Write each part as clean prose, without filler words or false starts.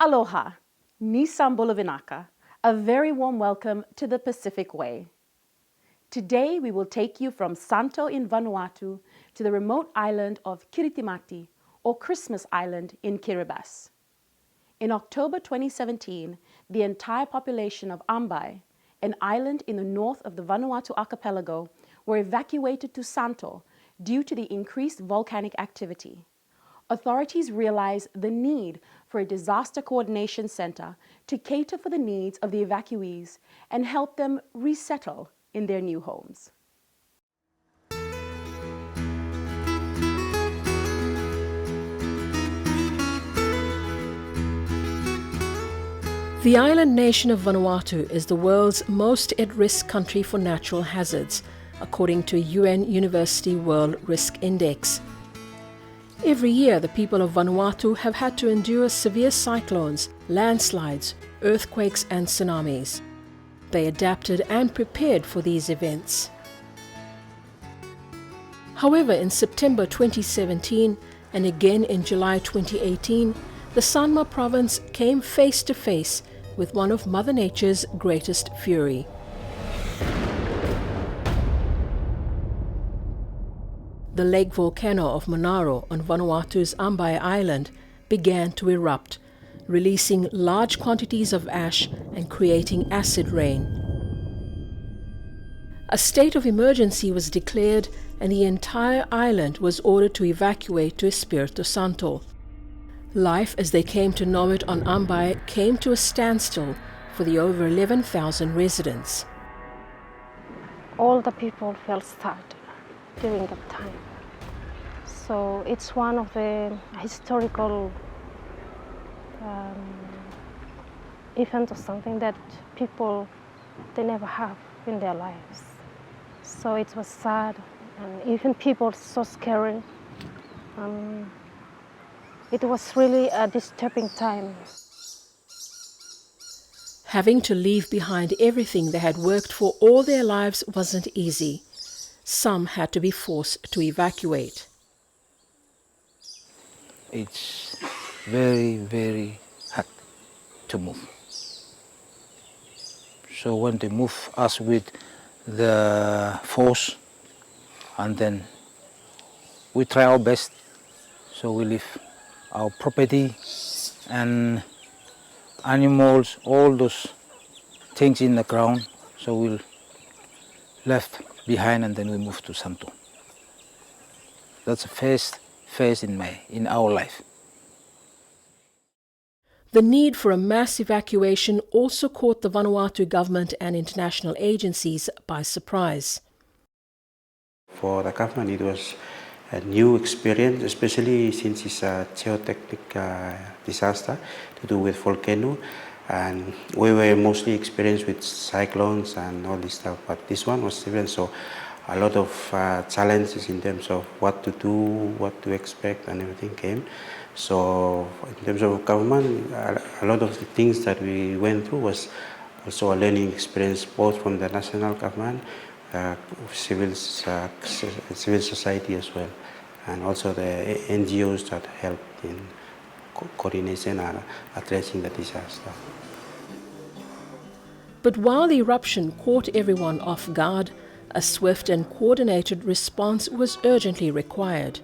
Aloha, ni Sambola Vinaka, a very warm welcome to the Pacific Way. Today we will take you from Santo in Vanuatu to the remote island of Kiritimati, or Christmas Island in Kiribati. In October 2017, the entire population of Ambai, an island in the north of the Vanuatu archipelago, were evacuated to Santo due to the increased volcanic activity. Authorities realized the need for a disaster coordination center to cater for the needs of the evacuees and help them resettle in their new homes. The island nation of Vanuatu is the world's most at-risk country for natural hazards, according to UN University World Risk Index. Every year, the people of Vanuatu have had to endure severe cyclones, landslides, earthquakes and tsunamis. They adapted and prepared for these events. However, in September 2017 and again in July 2018, the Sanma province came face to face with one of Mother Nature's greatest fury. The lake volcano of Monaro on Vanuatu's Ambai Island began to erupt, releasing large quantities of ash and creating acid rain. A state of emergency was declared and the entire island was ordered to evacuate to Espiritu Santo. Life as they came to know it on Ambai came to a standstill for the over 11,000 residents. All the people felt sad during that time. So it's one of the historical events or something that people, they never have in their lives. So it was sad and even people so scary. It was really a disturbing time. Having to leave behind everything they had worked for all their lives wasn't easy. Some had to be forced to evacuate. It's very, very hard to move. So when they move us with the force, and then we try our best, so we leave our property and animals, all those things in the ground, so we left behind and then we moved to Santo. That's the first phase in our life. The need for a mass evacuation also caught the Vanuatu government and international agencies by surprise. For the government, it was a new experience, especially since it's a geotechnic disaster to do with volcano, and we were mostly experienced with cyclones and all this stuff, but this one was different, so a lot of challenges in terms of what to do, what to expect, and everything came. So in terms of government, a lot of the things that we went through was also a learning experience, both from the national government, civil society as well, and also the NGOs that helped in coordination and addressing the disaster. But while the eruption caught everyone off guard, a swift and coordinated response was urgently required.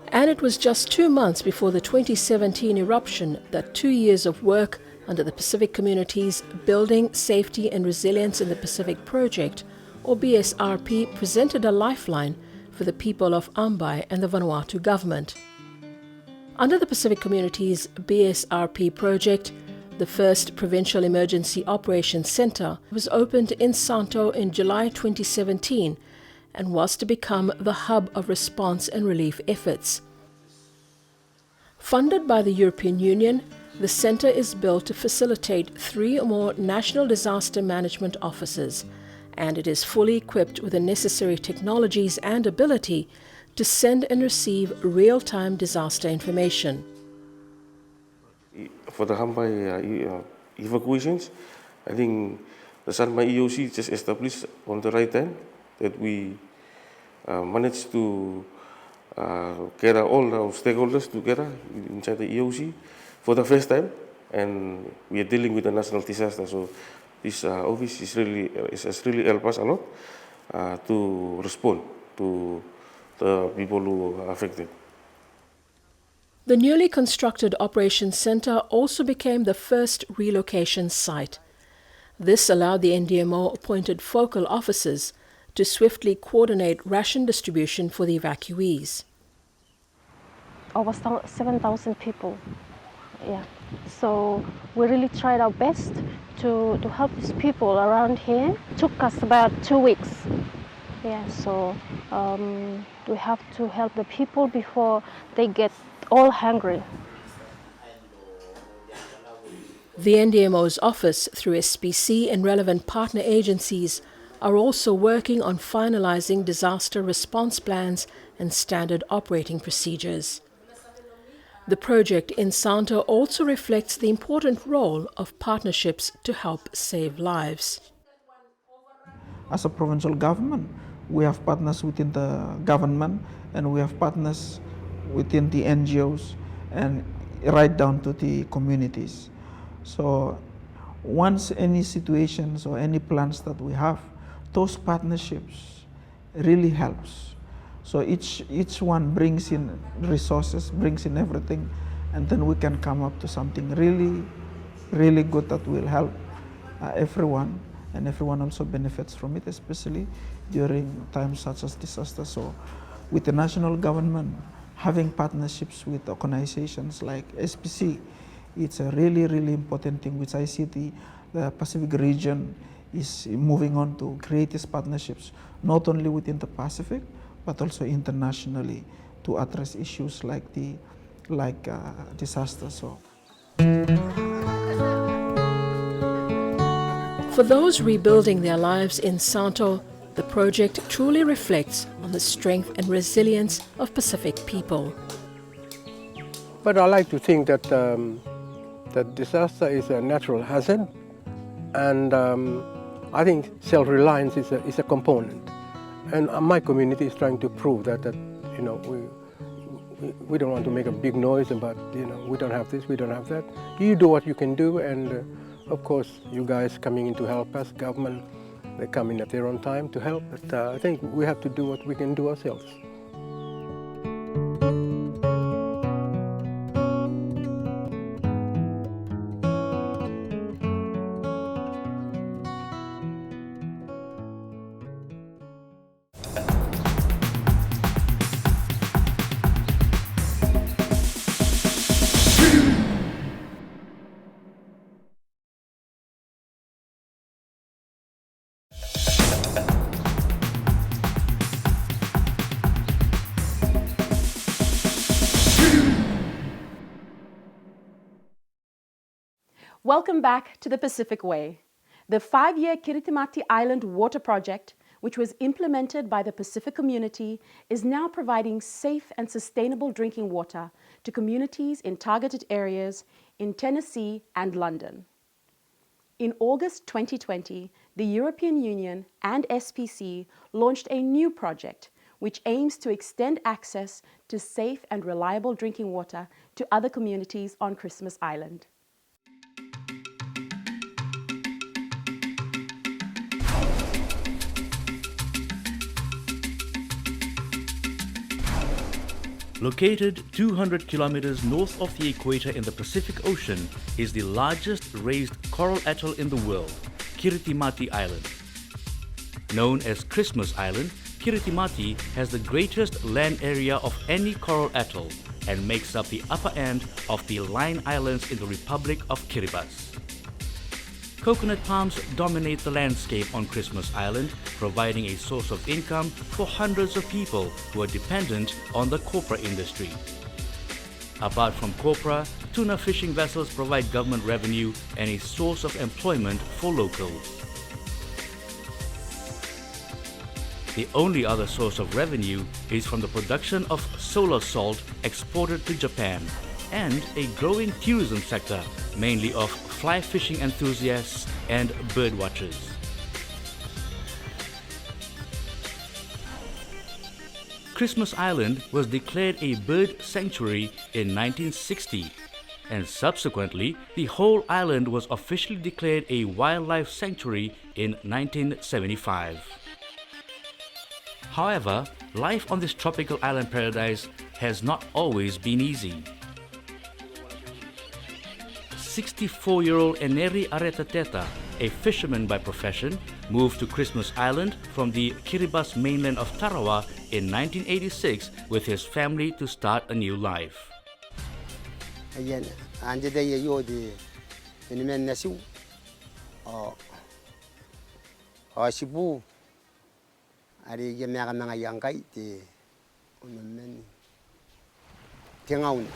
And it was just 2 months before the 2017 eruption that 2 years of work under the Pacific Community's Building Safety and Resilience in the Pacific Project, or BSRP, presented a lifeline for the people of Ambai and the Vanuatu government. Under the Pacific Community's BSRP project, the first Provincial Emergency Operations Centre was opened in Santo in July 2017 and was to become the hub of response and relief efforts. Funded by the European Union, the centre is built to facilitate 3 or more national disaster management offices, and it is fully equipped with the necessary technologies and ability to send and receive real-time disaster information. For the Ambai evacuations, I think the Sanma EOC just established on the right time that we managed to gather all our stakeholders together inside the EOC for the first time. and we are dealing with a national disaster. So this office is really has really helped us a lot to respond to the people who are affected. The newly constructed Operations Centre also became the first relocation site. This allowed the NDMO appointed focal officers to swiftly coordinate ration distribution for the evacuees. Over 7,000 people. Yeah. So we really tried our best to help these people around here. It took us about 2 weeks. Yeah, so we have to help the people before they get all hungry. The NDMO's office, through SPC and relevant partner agencies, are also working on finalizing disaster response plans and standard operating procedures. The project in Santo also reflects the important role of partnerships to help save lives. As a provincial government, we have partners within the government, and we have partners within the NGOs and right down to the communities. So once any situations or any plans that we have, those partnerships really helps. So each one brings in resources, brings in everything, and then we can come up to something really, really good that will help everyone, and everyone also benefits from it, especially during times such as disaster. So with the national government, having partnerships with organizations like SPC, it's a really, really important thing, which I see the Pacific region is moving on to create these partnerships, not only within the Pacific, but also internationally to address issues like disaster. So. For those rebuilding their lives in Santo, the project truly reflects on the strength and resilience of Pacific people. But I like to think that that disaster is a natural hazard, and I think self-reliance is a component. And my community is trying to prove that you know, we don't want to make a big noise about, you know, we don't have this, we don't have that. You do what you can do, and of course you guys coming in to help us, government, they come in at their own time to help, but I think we have to do what we can do ourselves. Welcome back to the Pacific Way. The 5-year Kiritimati Island Water Project, which was implemented by the Pacific community, is now providing safe and sustainable drinking water to communities in targeted areas in Tennessee and London. In August 2020, the European Union and SPC launched a new project which aims to extend access to safe and reliable drinking water to other communities on Christmas Island. Located 200 kilometers north of the equator in the Pacific Ocean is the largest raised coral atoll in the world, Kiritimati Island. Known as Christmas Island, Kiritimati has the greatest land area of any coral atoll and makes up the upper end of the Line Islands in the Republic of Kiribati. Coconut palms dominate the landscape on Christmas Island, providing a source of income for hundreds of people who are dependent on the copra industry. Apart from copra, tuna fishing vessels provide government revenue and a source of employment for locals. The only other source of revenue is from the production of solar salt exported to Japan, and a growing tourism sector, mainly of fly fishing enthusiasts and bird watchers. Christmas Island was declared a bird sanctuary in 1960 and subsequently the whole island was officially declared a wildlife sanctuary in 1975. However, life on this tropical island paradise has not always been easy. 64-year-old Eneri Aretateta, a fisherman by profession, moved to Christmas Island from the Kiribati mainland of Tarawa in 1986 with his family to start a new life. Ayan, ande da yo de men nasu sibu ari ye mega mega yangai de men tengaun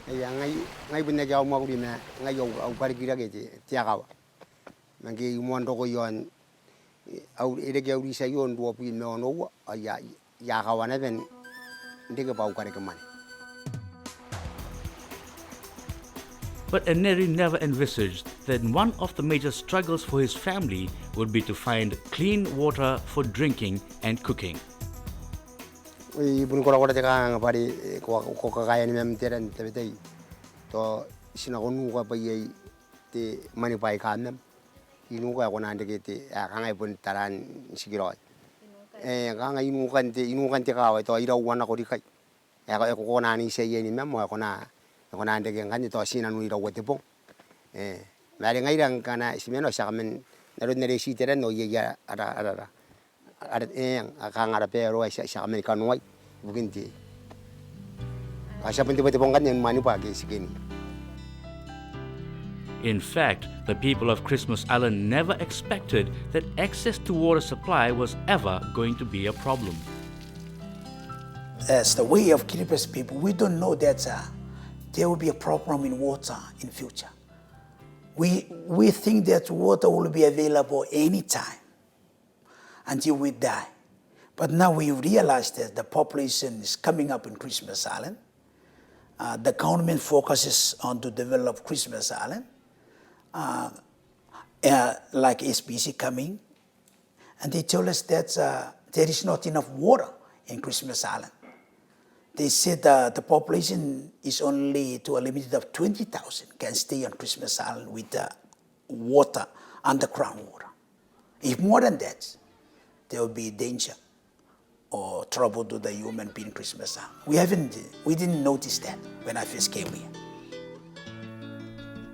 ya ngai bunna jaw ma buri na ngai yo au par gira ge tiagawa mangi mondo ko yon au ere ge uri sa yon do pi no no ya gawana ben ndege bau kare kamane. But Eneri never envisaged that one of the major struggles for his family would be to find clean water for drinking and cooking. Ibun ko ko ta pari ko kaya ni mem teran tebetei to sinagonu ko pa ye te mani pai kanam inu ko na ndege te kanga ibun taran sigiro kanga inu kan te ka to ira wana ko dikai ko na ni se ye ni mem ko na ndege ngani to sina nu ira wote bon mari ngai rang kana simeno sakamen naro nere si teran no ye ya ara akang ada pero ay sa Amerikano ay bukinti. Asa penting-penting pongkan yang mani pagi segini. In fact, the people of Christmas Island never expected that access to water supply was ever going to be a problem. As the way of Kiribati people, we don't know that there will be a problem in water in future. We think that water will be available anytime until we die. But now we realize that the population is coming up in Christmas Island. The government focuses on to develop Christmas Island, like SPC coming, and they told us that there is not enough water in Christmas Island. They said the population is only to a limit of 20,000 can stay on Christmas Island with water, underground water. If more than that, there will be danger or trouble to the human being Christmas Island. We didn't notice that when I first came here.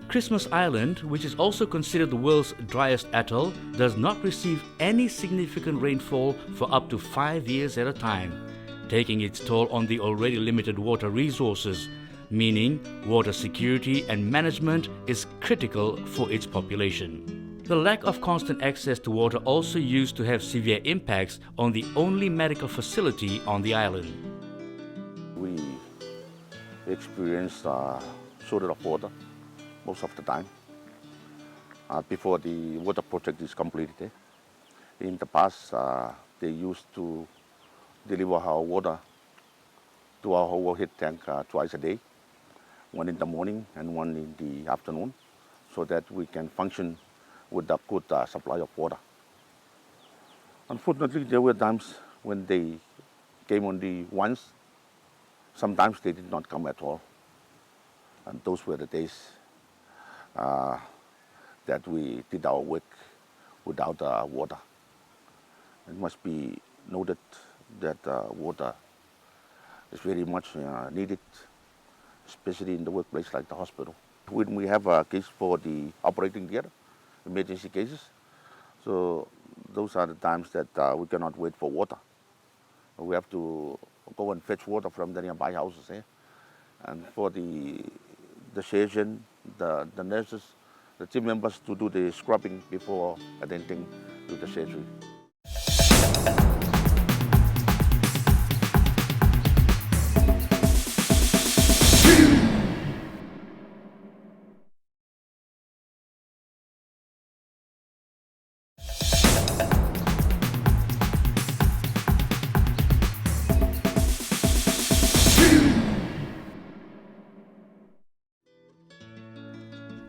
Christmas Island, which is also considered the world's driest atoll, does not receive any significant rainfall for up to 5 years at a time, taking its toll on the already limited water resources, meaning water security and management is critical for its population. The lack of constant access to water also used to have severe impacts on the only medical facility on the island. We experience shortage of water most of the time before the water project is completed. In the past, they used to deliver our water to our overhead tank twice a day, one in the morning and one in the afternoon, so that we can function with a good supply of water. Unfortunately, there were times when they came only once. Sometimes they did not come at all. And those were the days that we did our work without water. It must be noted that water is very much needed, especially in the workplace like the hospital. When we have a case for the operating theater, emergency cases, so those are the times that we cannot wait for water. We have to go and fetch water from the nearby houses here. And for the surgeon, the nurses, the team members to do the scrubbing before attending to the surgery.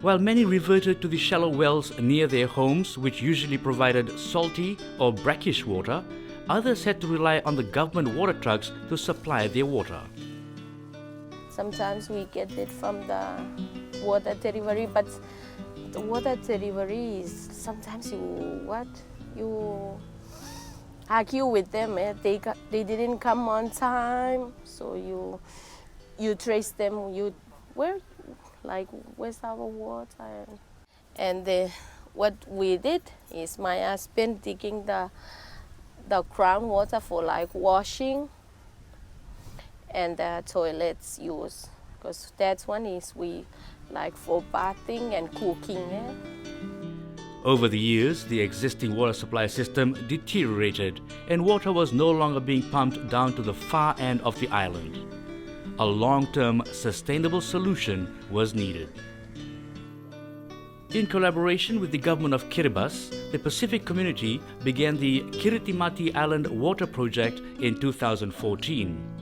While many reverted to the shallow wells near their homes, which usually provided salty or brackish water, others had to rely on the government water trucks to supply their water. Sometimes we get it from the water delivery, but the water delivery is sometimes you argue with them. They didn't come on time, so you trace them. Where's our water? And what we did is my husband digging the groundwater for like washing and the toilets use, because that one is we like for bathing and cooking. Over the years, the existing water supply system deteriorated and water was no longer being pumped down to the far end of the island. A long-term, sustainable solution was needed. In collaboration with the government of Kiribati, the Pacific community began the Kiritimati Island Water Project in 2014.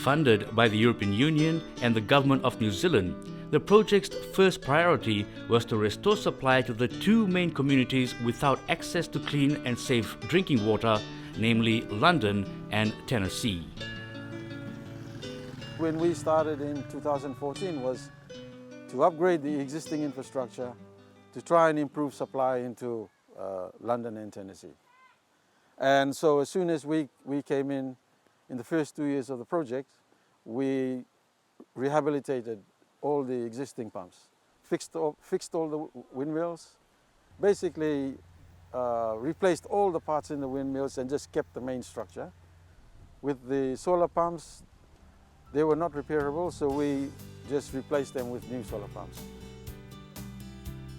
Funded by the European Union and the government of New Zealand, the project's first priority was to restore supply to the two main communities without access to clean and safe drinking water, namely London and Tennessee. When we started in 2014 was to upgrade the existing infrastructure to try and improve supply into London and Tennessee. And so as soon as we came in the first 2 years of the project, we rehabilitated all the existing pumps, fixed all the windmills, basically replaced all the parts in the windmills and just kept the main structure. With the solar pumps, they were not repairable, so we just replaced them with new solar pumps.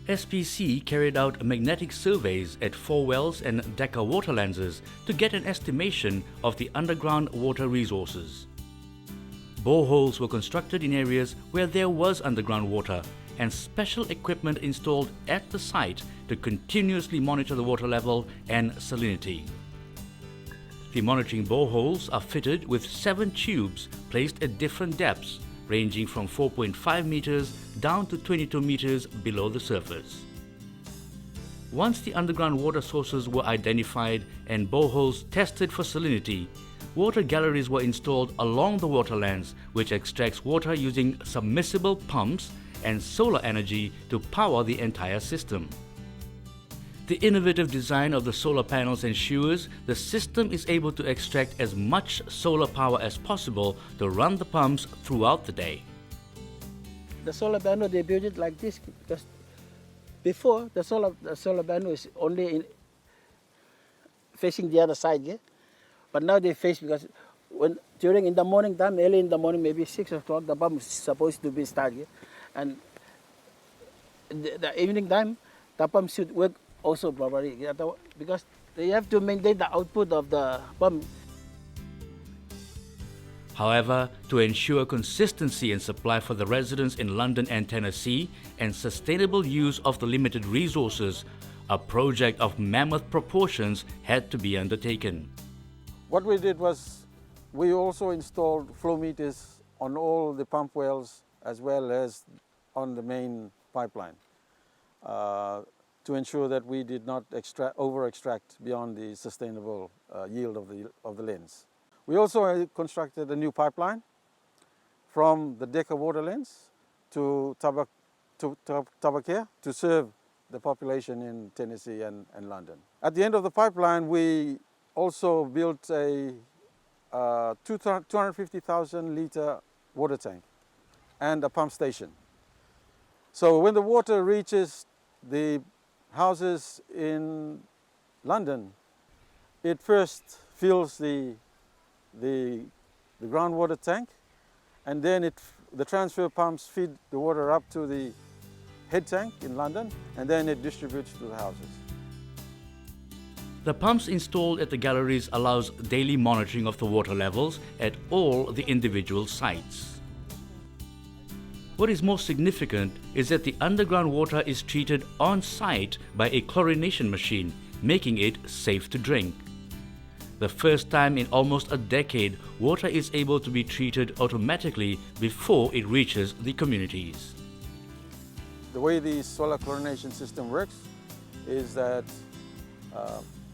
SPC carried out magnetic surveys at 4 wells and Decca water lenses to get an estimation of the underground water resources. Boreholes were constructed in areas where there was underground water and special equipment installed at the site to continuously monitor the water level and salinity. The monitoring boreholes are fitted with 7 tubes placed at different depths, ranging from 4.5 meters down to 22 meters below the surface. Once the underground water sources were identified and boreholes tested for salinity, water galleries were installed along the waterlands, which extracts water using submersible pumps and solar energy to power the entire system. The innovative design of the solar panels ensures the system is able to extract as much solar power as possible to run the pumps throughout the day. The solar panel, they built it like this because before the solar panel is only facing the other side, yeah? But now they face, because during in the morning time, early in the morning, maybe 6 o'clock, the pump is supposed to be started, yeah? And the evening time, the pump should work also properly, because they have to maintain the output of the pump. However, to ensure consistency in supply for the residents in London and Tennessee and sustainable use of the limited resources, a project of mammoth proportions had to be undertaken. What we did was we also installed flow meters on all the pump wells as well as on the main pipeline to ensure that we did not over-extract beyond the sustainable yield of the lens. We also constructed a new pipeline from the Decca water lens to Tabakea to serve the population in Tennessee and London. At the end of the pipeline, we also built a 250,000 litre water tank and a pump station. So when the water reaches the houses in London, it first fills the groundwater tank, and then the transfer pumps feed the water up to the head tank in London, and then it distributes to the houses. The pumps installed at the galleries allows daily monitoring of the water levels at all the individual sites. What is most significant is that the underground water is treated on-site by a chlorination machine, making it safe to drink. The first time in almost a decade, water is able to be treated automatically before it reaches the communities. The way the solar chlorination system works is that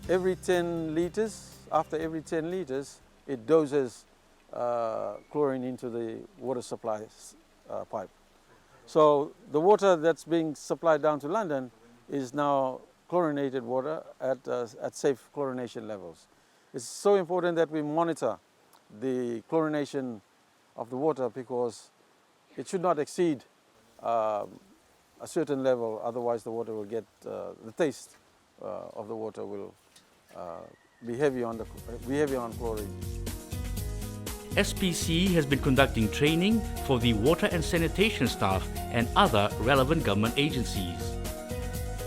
every 10 liters, after every 10 liters, it doses chlorine into the water supply pipe. So the water that's being supplied down to London is now chlorinated water at safe chlorination levels. It's so important that we monitor the chlorination of the water because it should not exceed a certain level, otherwise the water will get, the taste of the water will be heavy on chlorine. SPC has been conducting training for the water and sanitation staff and other relevant government agencies.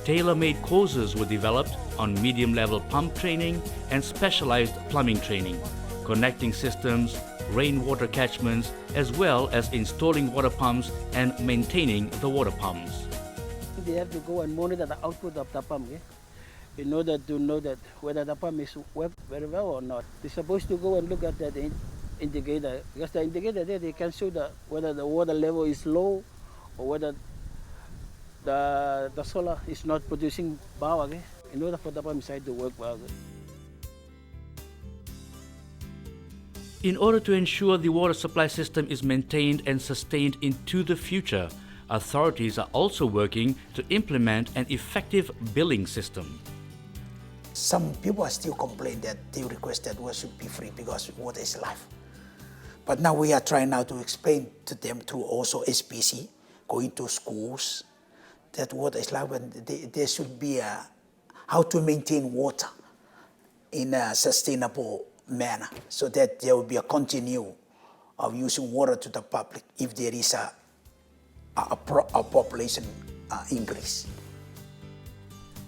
Tailor-made courses were developed on medium-level pump training and specialized plumbing training, connecting systems, rainwater catchments, as well as installing water pumps and maintaining the water pumps. They have to go and monitor the output of the pump, in order to know that whether the pump is working very well or not. They're supposed to go and look at that indicator, because the indicator there, they can show whether the water level is low or whether the solar is not producing power, in order for the pump side to work well. In order to ensure the water supply system is maintained and sustained into the future, authorities are also working to implement an effective billing system. Some people are still complaining that they request that water should be free because water is life. But now we are trying now to explain to them through also SPC, going to schools, that water is life and there should be how to maintain water in a sustainable manner so that there will be a continue of using water to the public if there is a population increase.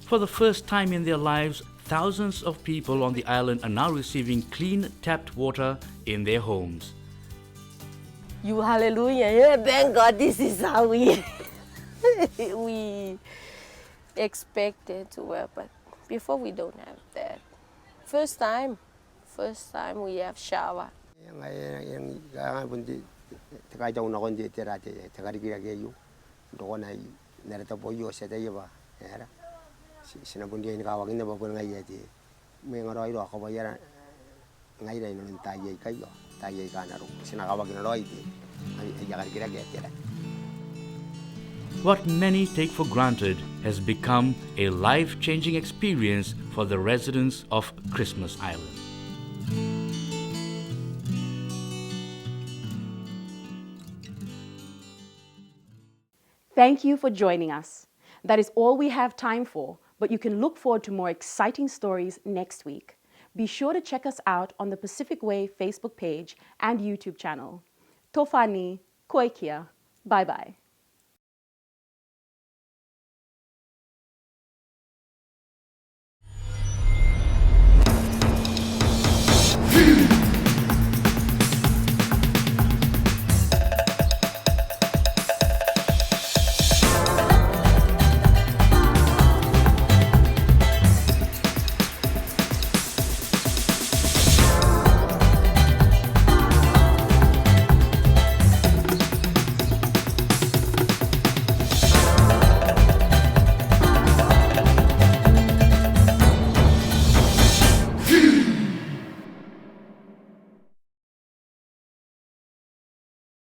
For the first time in their lives, thousands of people on the island are now receiving clean tapped water in their homes. You hallelujah, yeah, thank God this is how we we expected to work, but before we don't have that. First time we have shower. What many take for granted has become a life-changing experience for the residents of Christmas Island. Thank you for joining us. That is all we have time for, but you can look forward to more exciting stories next week. Be sure to check us out on the Pacific Way Facebook page and YouTube channel. Tofani, Koikia. Bye-bye. Hey!